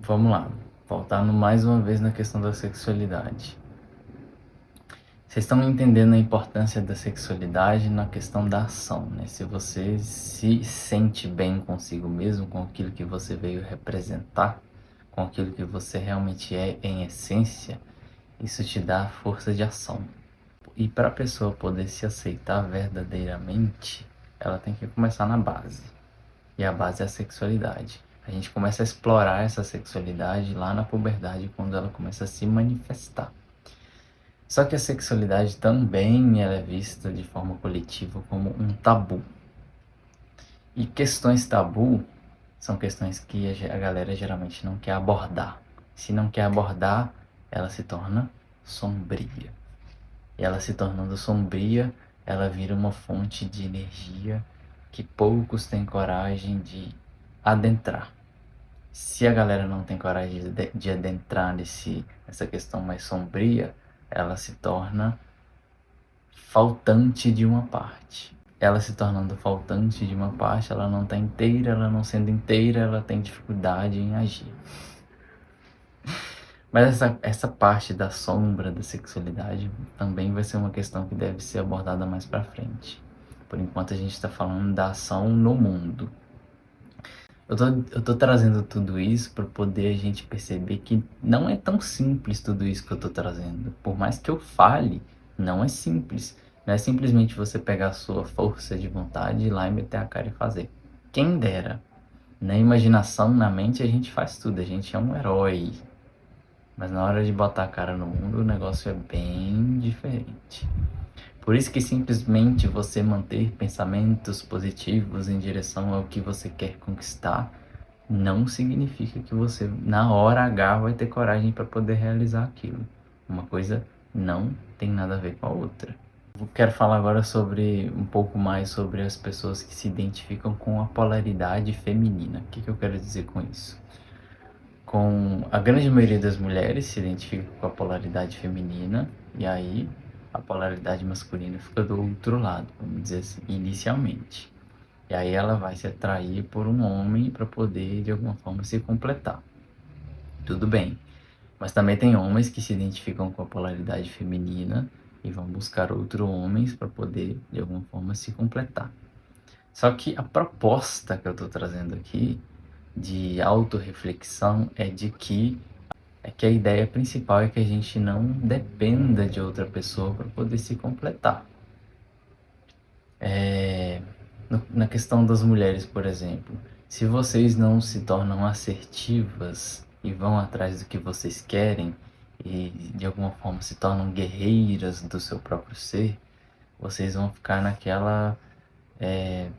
Vamos lá, voltando mais uma vez na questão da sexualidade. Vocês estão entendendo a importância da sexualidade na questão da ação, né? Se você se sente bem consigo mesmo, com aquilo que você veio representar, com aquilo que você realmente é em essência, isso te dá força de ação. E para a pessoa poder se aceitar verdadeiramente, ela tem que começar na base. E a base é a sexualidade. A gente começa a explorar essa sexualidade lá na puberdade, quando ela começa a se manifestar. Só que a sexualidade também ela é vista de forma coletiva como um tabu. E questões tabu são questões que a galera geralmente não quer abordar. Se não quer abordar, ela se torna sombria. E ela se tornando sombria, ela vira uma fonte de energia que poucos têm coragem de adentrar. Se a galera não tem coragem de adentrar nessa questão mais sombria, ela se torna faltante de uma parte. Ela se tornando faltante de uma parte, ela não está inteira, ela não sendo inteira, ela tem dificuldade em agir. Mas essa parte da sombra da sexualidade também vai ser uma questão que deve ser abordada mais para frente. Por enquanto a gente está falando da ação no mundo. Eu tô trazendo tudo isso para poder a gente perceber que não é tão simples tudo isso que eu tô trazendo. Por mais que eu fale, não é simples. Não é simplesmente você pegar a sua força de vontade, ir lá e meter a cara e fazer. Quem dera. Na imaginação, na mente, a gente faz tudo. A gente é um herói. Mas na hora de botar a cara no mundo, o negócio é bem diferente. Por isso que simplesmente você manter pensamentos positivos em direção ao que você quer conquistar não significa que você, na hora H, vai ter coragem para poder realizar aquilo. Uma coisa não tem nada a ver com a outra. Eu quero falar agora um pouco mais sobre as pessoas que se identificam com a polaridade feminina. O que eu quero dizer com isso? A grande maioria das mulheres se identifica com a polaridade feminina, e aí a polaridade masculina fica do outro lado, vamos dizer assim, inicialmente. E aí ela vai se atrair por um homem para poder, de alguma forma, se completar. Tudo bem. Mas também tem homens que se identificam com a polaridade feminina e vão buscar outros homens para poder, de alguma forma, se completar. Só que a proposta que eu estou trazendo aqui de autorreflexão é que a ideia principal é que a gente não dependa de outra pessoa para poder se completar. Na questão das mulheres, por exemplo, se vocês não se tornam assertivas e vão atrás do que vocês querem e de alguma forma se tornam guerreiras do seu próprio ser, vocês vão ficar naquela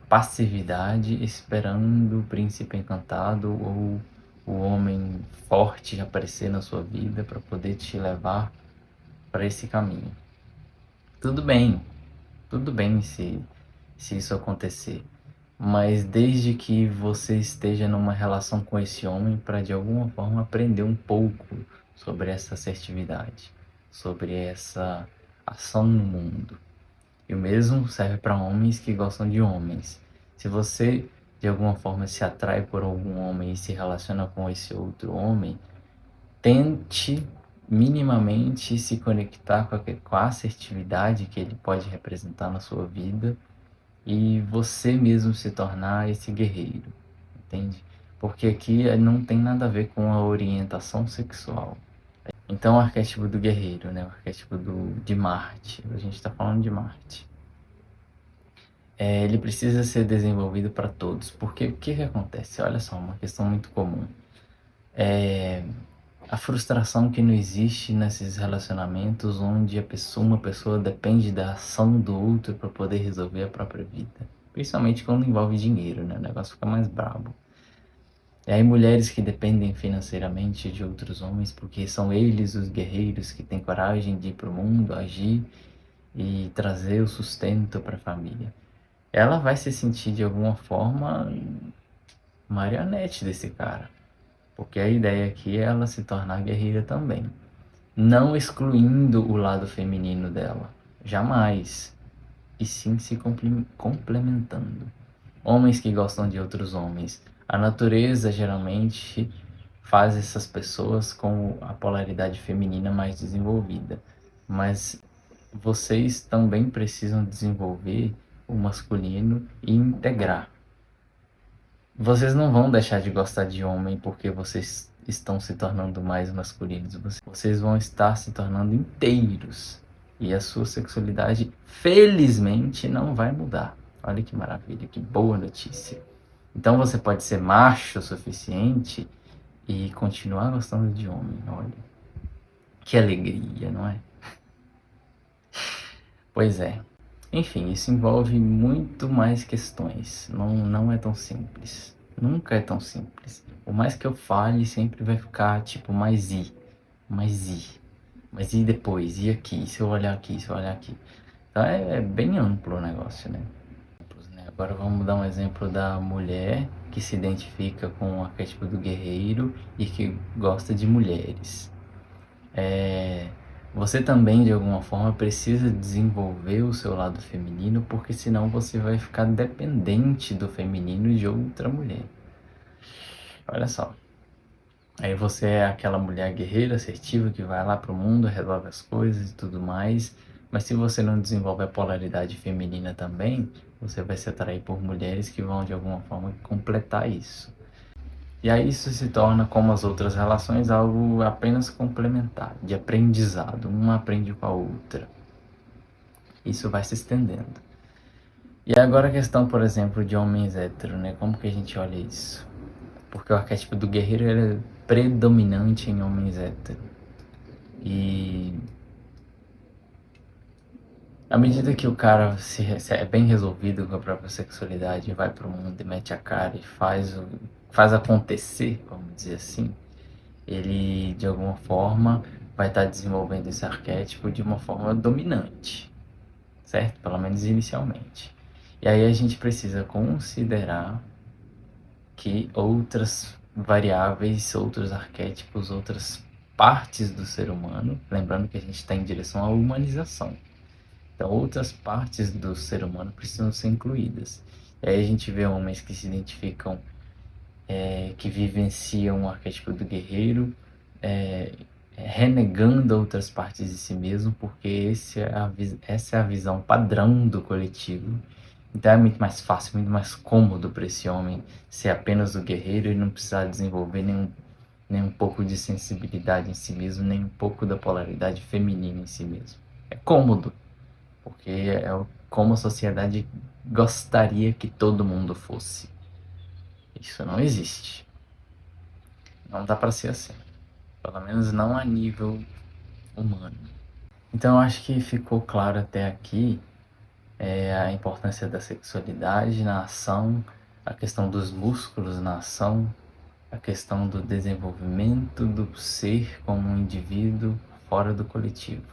passividade esperando o príncipe encantado ou o homem forte aparecer na sua vida para poder te levar para esse caminho. Tudo bem se isso acontecer, mas desde que você esteja numa relação com esse homem para de alguma forma aprender um pouco sobre essa assertividade, sobre essa ação no mundo. E o mesmo serve para homens que gostam de homens. Se você de alguma forma se atrai por algum homem e se relaciona com esse outro homem, tente minimamente se conectar com a assertividade que ele pode representar na sua vida e você mesmo se tornar esse guerreiro, entende? Porque aqui não tem nada a ver com a orientação sexual. Então o arquétipo do guerreiro, né? O arquétipo de Marte, a gente está falando de Marte. Ele precisa ser desenvolvido para todos, porque o que acontece? Olha só, uma questão muito comum. A frustração que não existe nesses relacionamentos onde uma pessoa depende da ação do outro para poder resolver a própria vida. Principalmente quando envolve dinheiro, né? O negócio fica mais brabo. E aí mulheres que dependem financeiramente de outros homens porque são eles os guerreiros que têm coragem de ir para o mundo, agir e trazer o sustento para a família. Ela vai se sentir de alguma forma marionete desse cara. Porque a ideia aqui é ela se tornar guerreira também. Não excluindo o lado feminino dela. Jamais. E sim se complementando. Homens que gostam de outros homens. A natureza geralmente faz essas pessoas com a polaridade feminina mais desenvolvida. Mas vocês também precisam desenvolver o masculino e integrar. Vocês não vão deixar de gostar de homem porque vocês estão se tornando mais masculinos. Vocês vão estar se tornando inteiros. E a sua sexualidade, felizmente, não vai mudar. Olha que maravilha, que boa notícia. Então você pode ser macho o suficiente e continuar gostando de homem. Olha, que alegria, não é? Pois é. Enfim, isso envolve muito mais questões. Não é tão simples. Nunca é tão simples. Por mais que eu fale, sempre vai ficar tipo, mas e? Mas e? Mas e depois? E aqui? Se eu olhar aqui? Se eu olhar aqui? Então é bem amplo o negócio, né? Agora vamos dar um exemplo da mulher que se identifica com o arquétipo do guerreiro e que gosta de mulheres. Você também, de alguma forma, precisa desenvolver o seu lado feminino, porque senão você vai ficar dependente do feminino de outra mulher. Olha só. Aí você é aquela mulher guerreira, assertiva, que vai lá pro mundo, resolve as coisas e tudo mais. Mas se você não desenvolve a polaridade feminina também, você vai se atrair por mulheres que vão, de alguma forma, completar isso. E aí isso se torna, como as outras relações, algo apenas complementar, de aprendizado. Uma aprende com a outra. Isso vai se estendendo. E agora a questão, por exemplo, de homens héteros, né? Como que a gente olha isso? Porque o arquétipo do guerreiro ele é predominante em homens héteros. E à medida que o cara se é bem resolvido com a própria sexualidade, vai pro mundo e mete a cara e faz acontecer, vamos dizer assim, ele de alguma forma vai estar desenvolvendo esse arquétipo de uma forma dominante, certo? Pelo menos inicialmente. E aí a gente precisa considerar que outras variáveis, outros arquétipos, outras partes do ser humano, lembrando que a gente está em direção à humanização. Então, outras partes do ser humano precisam ser incluídas. E aí a gente vê homens que se identificam, que vivenciam o arquétipo do guerreiro, renegando outras partes de si mesmo, porque essa é a visão padrão do coletivo. Então é muito mais fácil, muito mais cômodo para esse homem ser apenas o guerreiro e não precisar desenvolver nem um pouco de sensibilidade em si mesmo, nem um pouco da polaridade feminina em si mesmo. É cômodo, porque como a sociedade gostaria que todo mundo fosse. Isso não existe. Não dá para ser assim. Pelo menos não a nível humano. Então eu acho que ficou claro até aqui a importância da sexualidade na ação, a questão dos músculos na ação, a questão do desenvolvimento do ser como um indivíduo fora do coletivo.